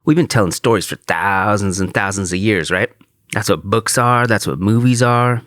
We've been telling stories for thousands and thousands of years, right? That's what books are. That's what movies are.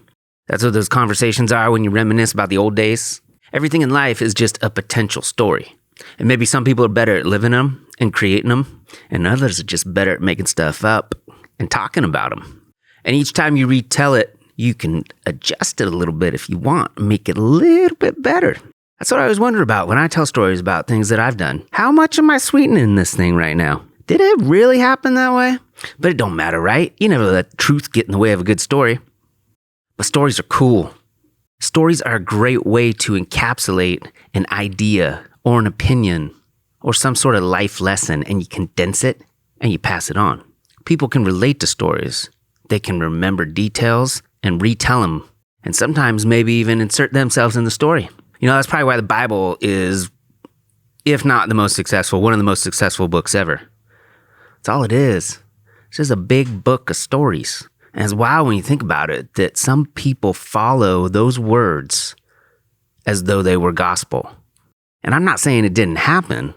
That's what those conversations are when you reminisce about the old days. Everything in life is just a potential story. And maybe some people are better at living them and creating them, and others are just better at making stuff up and talking about them. And each time you retell it, you can adjust it a little bit if you want, make it a little bit better. That's what I always wonder about when I tell stories about things that I've done. How much am I sweetening this thing right now? Did it really happen that way? But it don't matter, right? You never let truth get in the way of a good story. But stories are cool. Stories are a great way to encapsulate an idea or an opinion or some sort of life lesson, and you condense it and you pass it on. People can relate to stories. They can remember details and retell them, and sometimes maybe even insert themselves in the story. You know, that's probably why the Bible is, if not the most successful, one of the most successful books ever. That's all it is. It's just a big book of stories. And it's wild when you think about it that some people follow those words as though they were gospel. And I'm not saying it didn't happen,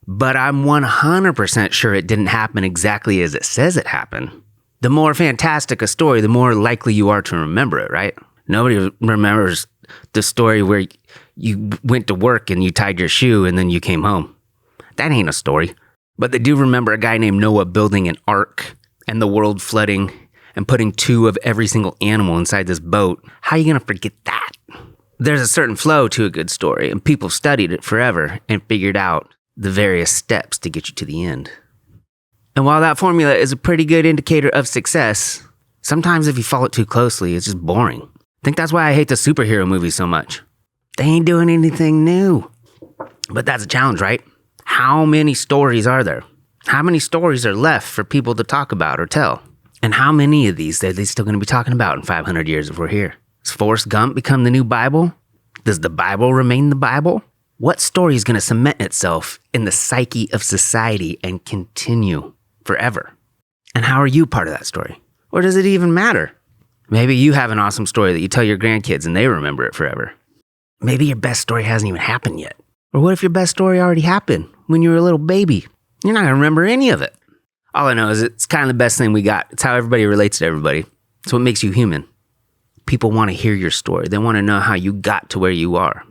but I'm 100% sure it didn't happen exactly as it says it happened. The more fantastic a story, the more likely you are to remember it, right? Nobody remembers the story where you went to work and you tied your shoe and then you came home. That ain't a story. But they do remember a guy named Noah building an ark and the world flooding and putting 2 of every single animal inside this boat. How are you going to forget that? There's a certain flow to a good story, and people studied it forever and figured out the various steps to get you to the end. And while that formula is a pretty good indicator of success, sometimes if you follow it too closely, it's just boring. I think that's why I hate the superhero movies so much. They ain't doing anything new. But that's a challenge, right? How many stories are there? How many stories are left for people to talk about or tell? And how many of these are they still going to be talking about in 500 years if we're here? Does Forrest Gump become the new Bible? Does the Bible remain the Bible? What story is going to cement itself in the psyche of society and continue forever? And how are you part of that story? Or does it even matter? Maybe you have an awesome story that you tell your grandkids and they remember it forever. Maybe your best story hasn't even happened yet. Or what if your best story already happened when you were a little baby? You're not going to remember any of it. All I know is it's kind of the best thing we got. It's how everybody relates to everybody. It's what makes you human. People want to hear your story. They want to know how you got to where you are.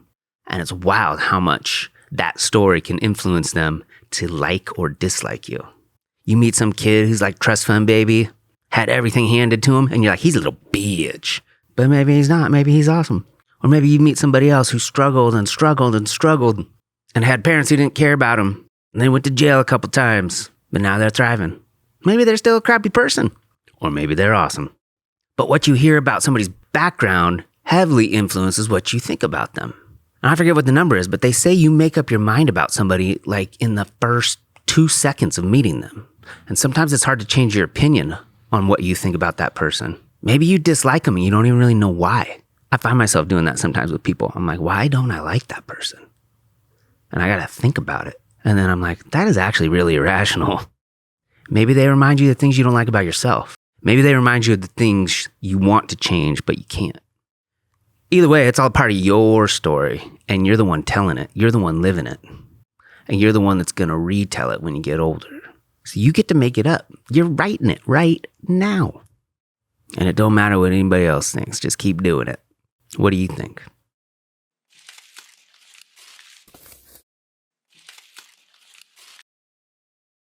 And it's wild how much that story can influence them to like or dislike you. You meet some kid who's like trust fund baby, had everything handed to him, and you're like, he's a little bitch. But maybe he's not. Maybe he's awesome. Or maybe you meet somebody else who struggled and struggled and struggled and had parents who didn't care about him. And they went to jail a couple times, but now they're thriving. Maybe they're still a crappy person. Or maybe they're awesome. But what you hear about somebody's background heavily influences what you think about them. And I forget what the number is, but they say you make up your mind about somebody like in the first 2 seconds of meeting them. And sometimes it's hard to change your opinion on what you think about that person. Maybe you dislike them and you don't even really know why. I find myself doing that sometimes with people. I'm like, why don't I like that person? And I got to think about it. And then I'm like, that is actually really irrational. Maybe they remind you of the things you don't like about yourself. Maybe they remind you of the things you want to change, but you can't. Either way, it's all part of your story, and you're the one telling it. You're the one living it. And you're the one that's going to retell it when you get older. So you get to make it up. You're writing it right now. And it don't matter what anybody else thinks. Just keep doing it. What do you think?